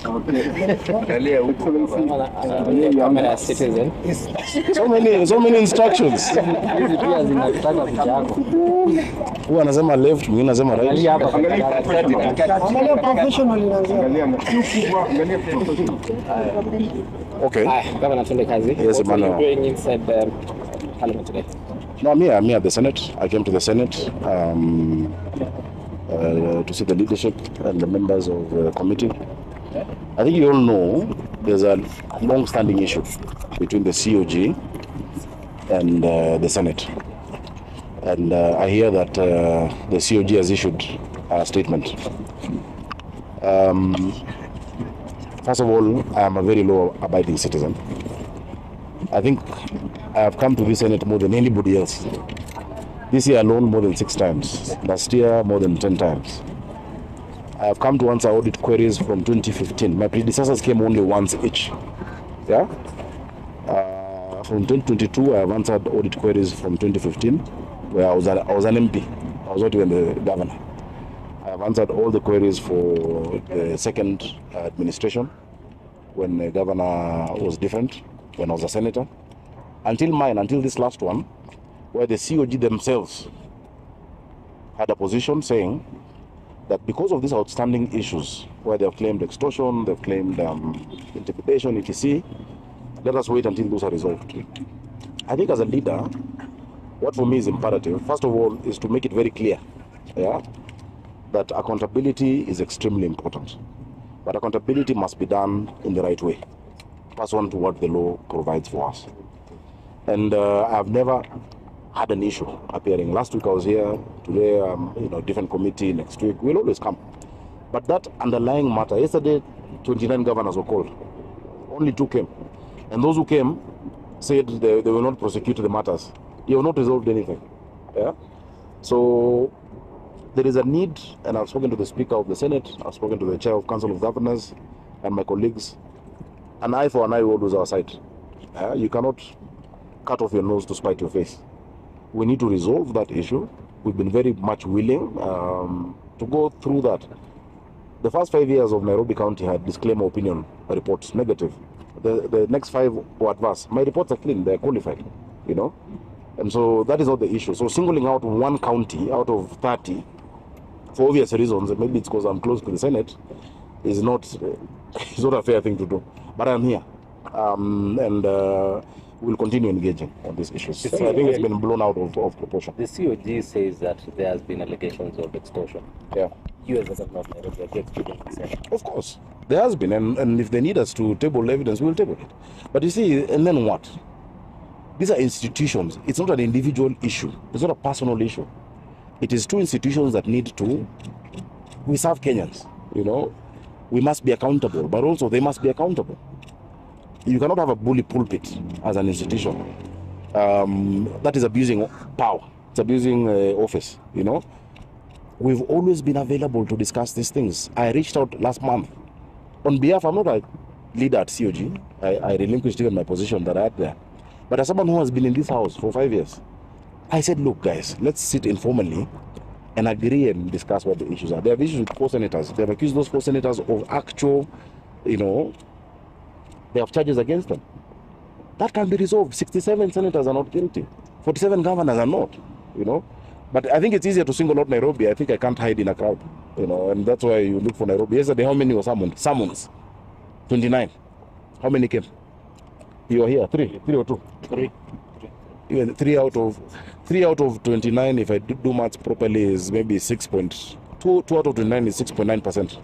I'm a citizen. So many instructions. Who anasema left, mwingine anasema right. Okay. Governor Kazi. Yes, what are you doing inside the Parliament today? No, I'm here at the Senate. I came to the Senate to see the leadership and the members of the committee. I think you all know there's a long-standing issue between the COG and the Senate. And I hear that the COG has issued a statement. First of all, I am a very law-abiding citizen. I think I have come to this Senate more than anybody else. This year alone, more than 6 times. Last year, more than 10 times. I have come to answer audit queries from 2015. My predecessors came only once each. Yeah. From 2022, I have answered audit queries from 2015, where I was an MP. I was not even the governor. I have answered all the queries for the second administration, when the governor was different, when I was a senator, until this last one, where the COG themselves had a position saying that because of these outstanding issues, where they have claimed extortion, they've claimed intimidation, etc., let us wait until those are resolved. I think as a leader, what for me is imperative, first of all, is to make it very clear, that accountability is extremely important. But accountability must be done in the right way, pursuant to what the law provides for us. And I've never had an issue appearing. Last week I was here, today different committee, next week, we'll always come. But that underlying matter, yesterday 29 governors were called, only 2 came. And those who came said they will not prosecute the matters. They have not resolved anything. Yeah. So there is a need, and I've spoken to the Speaker of the Senate, I've spoken to the Chair of Council of Governors and my colleagues. An eye for an eye will lose our sight. You cannot cut off your nose to spite your face. We need to resolve that issue. We've been very much willing to go through that. The first 5 years of Nairobi County had disclaimer opinion reports, negative. The next 5 were adverse. My reports are clean, they're qualified, And so that is not the issue. So singling out one county out of 30, for obvious reasons, and maybe it's because I'm close to the Senate, is not a fair thing to do. But I'm here, and we'll continue engaging on these issues. So I think it's been blown out of proportion. The COG says that there has been allegations of extortion. Yeah. You as a governor of Nairobi, have you experienced the same? Of course. There has been, and if they need us to table evidence, we'll table it. But you see, and then what? These are institutions. It's not an individual issue. It's not a personal issue. It is 2 institutions that need to... We serve Kenyans, We must be accountable, but also they must be accountable. You cannot have a bully pulpit as an institution. That is abusing power. It's abusing office, We've always been available to discuss these things. I reached out last month. On behalf, I'm not a leader at COG. I relinquished even my position that I had there. But as someone who has been in this house for 5 years, I said, look, guys, let's sit informally and agree and discuss what the issues are. They have issues with 4 senators. They have accused those 4 senators of actual, they have charges against them. That can be resolved. 67 senators are not guilty. 47 governors are not, But I think it's easier to single out Nairobi. I think I can't hide in a crowd, and that's why you look for Nairobi. Yesterday, how many were summoned? Summons. 29. How many came? You were here? 3 or 2? 3. Even 3 out of 29, if I do maths properly, is maybe 6.2 out of 29 is 6.9%.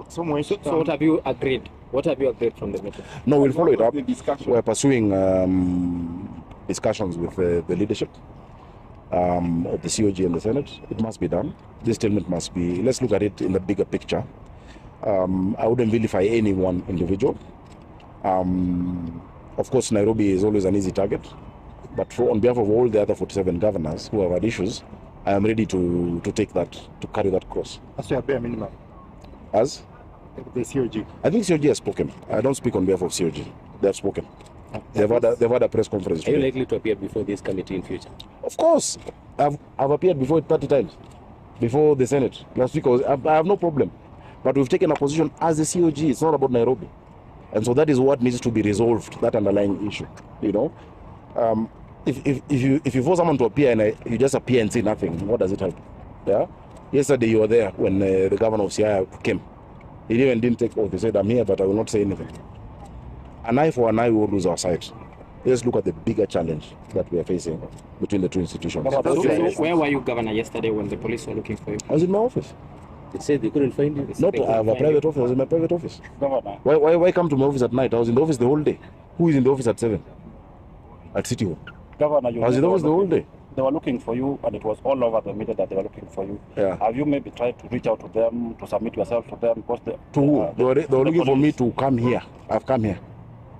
So what have you agreed? What have you agreed from the meeting? No, we'll follow it up. We're pursuing discussions with the leadership of the COG and the Senate. It must be done. This statement must be, let's look at it in the bigger picture. I wouldn't vilify any one individual. Of course, Nairobi is always an easy target. But on behalf of all the other 47 governors who have had issues, I am ready to take that, to carry that cross. That's your bare minimum. As? The COG. I think COG has spoken. I don't speak on behalf of COG. They have spoken. They've had a press conference today. Are you likely to appear before this committee in future? Of course. I've appeared before it 30 times. Before the Senate. Last week I have no problem. But we've taken a position as a COG. It's not about Nairobi. And so that is what needs to be resolved, that underlying issue, you know. If you force someone to appear and you just appear and say nothing, what does it help? Yeah. Yesterday you were there when the governor of Siaya came. He even didn't take oath. He said, "I'm here, but I will not say anything." An eye for an eye, we will lose our sight. Let's look at the bigger challenge that we are facing between the two institutions. So where were you, Governor, yesterday when the police were looking for you? I was in my office. They said they couldn't find you. Not, I have a private office. I was in my private office. Governor, Why come to my office at night? I was in the office the whole day. Who is in the office at 7? At City Hall. Governor, you I was in the office the whole day. They were looking for you, and it was all over the media that they were looking for you. Yeah. Have you maybe tried to reach out to them, to submit yourself to them? Because To who? They were looking for me to come here. I've come here.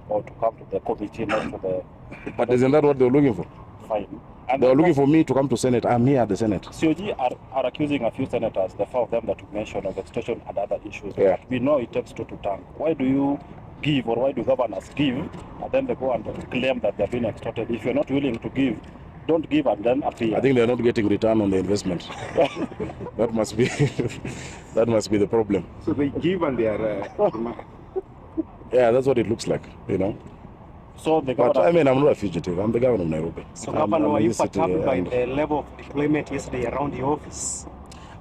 Or to come to the committee, not to the But isn't that what they were looking for? fine. And They were looking for me to come to Senate. I'm here at the Senate. COG are accusing a few senators, the 4 of them that you mentioned, of extortion and other issues. Yeah. We know it takes 2 to tango. Why do you give, or why do governors give, and then they go and claim that they're being extorted? If you're not willing to give, don't give and then appear. I think they're not getting return on the investment. That must be that must be the problem. So they give and they are. Yeah, that's what it looks like, you know. So the But governor, I mean, I'm not a fugitive. I'm the governor of Nairobi. So, I'm Governor, in were you this city, perturbed by and- the level of deployment yesterday around the office?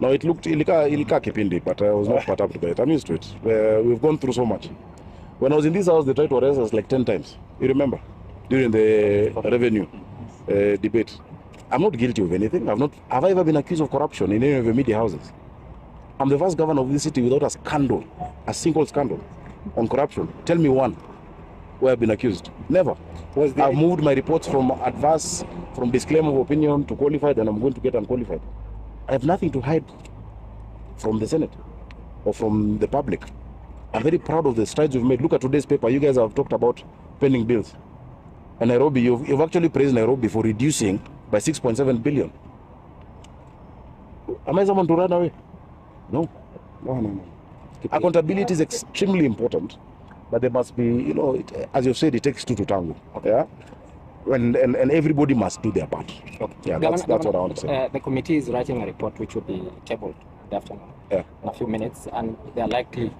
No, it looked ilika kipindi, but I was not perturbed by it. I'm used to it. We've gone through so much. When I was in this house, they tried to arrest us like 10 times. You remember? During the revenue debate. I'm not guilty of anything. Have I ever been accused of corruption in any of the media houses? I'm the first governor of this city without a scandal, a single scandal on corruption. Tell me one where I've been accused. Never. I've moved my reports from adverse, from disclaimer of opinion to qualified, and I'm going to get unqualified. I have nothing to hide from the Senate or from the public. I'm very proud of the strides we've made. Look at today's paper. You guys have talked about pending bills. And Nairobi, you've actually praised Nairobi for reducing by 6.7 billion. Am I someone to run away? No. No. Accountability is extremely important, but there must be, you know, as you've said, it takes 2 to tango. Yeah? And everybody must do their part. Yeah, that's what I want to say. The committee is writing a report which will be tabled in the afternoon Yeah. in a few minutes, and they are likely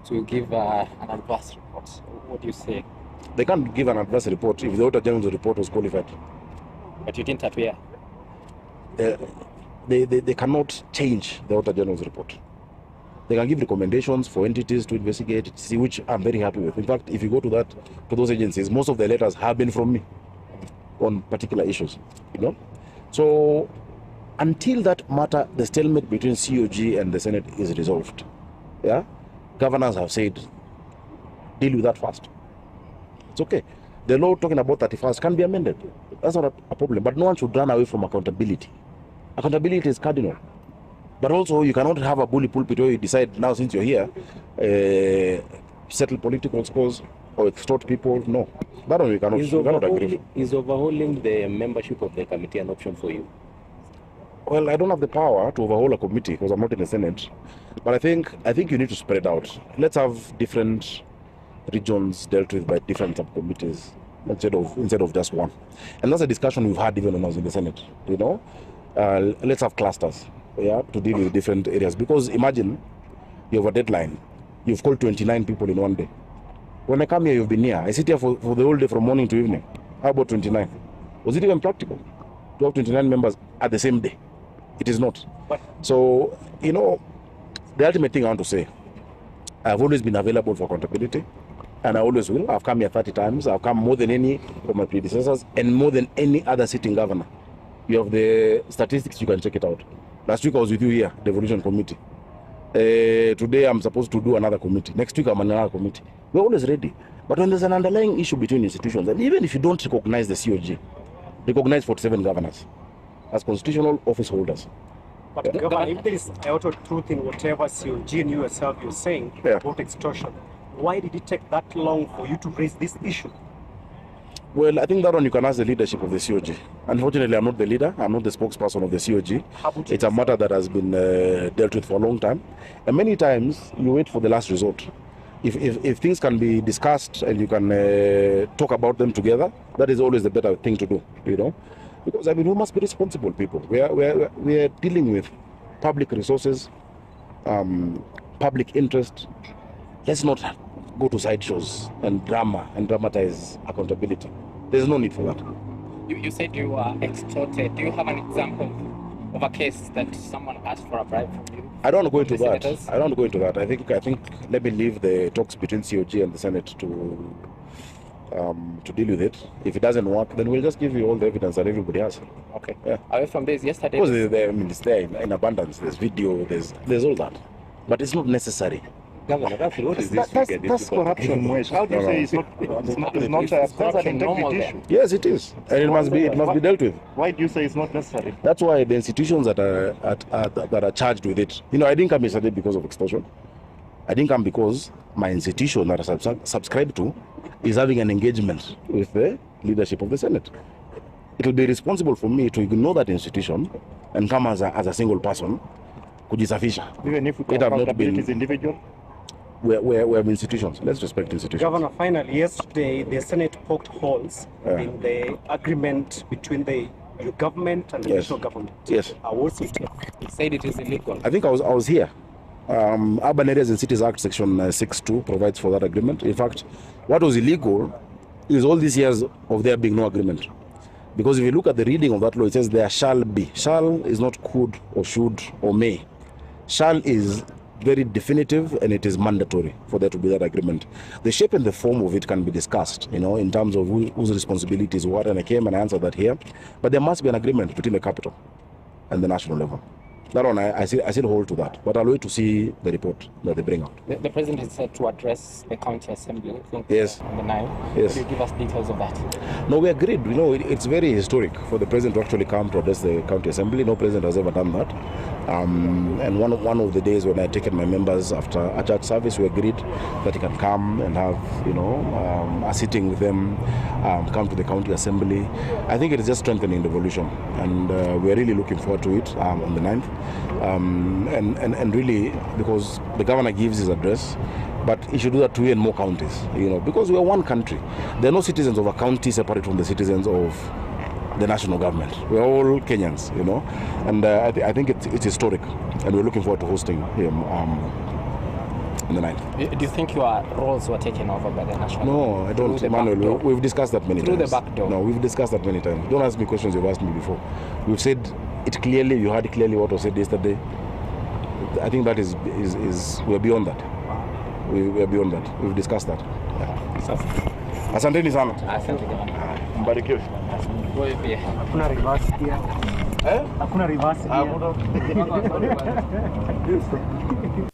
to give an adverse report. What do you say? They can't give an adverse report if the Auditor General's report was qualified. But you didn't appear. They cannot change the Auditor General's report. They can give recommendations for entities to investigate, see, which I'm very happy with. In fact, if you go to those agencies, most of the letters have been from me on particular issues, you know. So until that matter, the stalemate between COG and the Senate is resolved, yeah, governors have said, deal with that first. It's okay. The law talking about 31st can be amended. That's not a problem. But no one should run away from accountability. Accountability is cardinal. But also, you cannot have a bully pulpit where you decide now, since you're here, settle political scores or extort people. No, that one we cannot agree. Is overhauling the membership of the committee an option for you? Well, I don't have the power to overhaul a committee because I'm not in the Senate. But I think you need to spread out. Let's have different regions dealt with by different subcommittees instead of just one. And that's a discussion we've had even when I was in the Senate. You know, let's have clusters, yeah, to deal with different areas. Because imagine you have a deadline. You've called 29 people in one day. When I come here, you've been here. I sit here for the whole day from morning to evening. How about 29? Was it even practical to have 29 members at the same day? It is not. So, you know, the ultimate thing I want to say, I've always been available for accountability, and I always will. I've come here 30 times. I've come more than any of my predecessors and more than any other sitting governor. You have the statistics, you can check it out. Last week I was with you here, Devolution Committee. Today I'm supposed to do another committee. Next week I'm on another committee. We're always ready. But when there's an underlying issue between institutions, and even if you don't recognize the COG, recognize 47 governors as constitutional office holders. But Governor, if there is a lot of truth in whatever COG and you yourself you're saying about extortion, why did it take that long for you to raise this issue? Well, I think that one you can ask the leadership of the COG. Unfortunately, I'm not the leader. I'm not the spokesperson of the COG. It's a matter that has been dealt with for a long time. And many times, you wait for the last resort. If things can be discussed and you can talk about them together, that is always the better thing to do, you know. Because, I mean, we must be responsible people. We are dealing with public resources. public interest. Let's not go to sideshows and drama and dramatize accountability. There's no need for that. You said you were extorted. Do you have an example of a case that someone asked for a bribe from you? I don't want to go into that. Senators? I don't want to go into that. I think let me leave the talks between COG and the Senate to deal with it. If it doesn't work, then we'll just give you all the evidence that everybody has. Okay. Yeah. Away from this, yesterday. Because it's there in abundance. There's video. There's all that, but it's not necessary. Governor, what is this? That's corruption, Moesh. How do you say it's not a corruption integrity issue? Yes, it is, and it must be dealt with. Why do you say it's not necessary? That's why the institutions that are charged with it. I didn't come yesterday because of extortion. I didn't come because my institution that I subscribe to is having an engagement with the leadership of the Senate. It will be responsible for me to ignore that institution and come as a single person, kujisafisha. Even if we can accountability is individual? We have institutions. Let's respect institutions. Governor, finally, yesterday the Senate poked holes in the agreement between your government and the national government. Yes. What's it? He said it is illegal. I think I was here. Urban Areas and Cities Act Section 6.2 provides for that agreement. In fact, what was illegal is all these years of there being no agreement. Because if you look at the reading of that law, it says there shall be. Shall is not could or should or may. Shall is very definitive and it is mandatory for there to be that agreement. The shape and the form of it can be discussed, in terms of whose responsibility is what, and I came and I answered that here. But there must be an agreement between the capital and the national level. That one, I still hold to that. But I'll wait to see the report that they bring out. The president is said to address the county assembly, I think, yes, on the 9th. Yes. Could you give us details of that? No, we agreed. It's very historic for the president to actually come to address the county assembly. No president has ever done that. And one of the days when I had taken my members after a church service, we agreed that he can come and have, a sitting with them, come to the county assembly. I think it is just strengthening the devolution, and we're really looking forward to it on the 9th. And really, because the governor gives his address, but he should do that to even more counties, because we are one country. There are no citizens of a county separate from the citizens of the national government. We're all Kenyans, and I think it's historic, and we're looking forward to hosting him on the 9th. Do you think your roles were taken over by the national No, I don't, Manuel. We've discussed that many times. Through the back door? No, we've discussed that many times. Don't ask me questions you've asked me before. We've said it clearly. You heard clearly what was said yesterday. I think that is we're beyond that. We're beyond that. We've discussed that. Asanteni sana. Asante governor. Mbarikiwe. Wewe pia. Hakuna reverse here. Hakuna reverse here.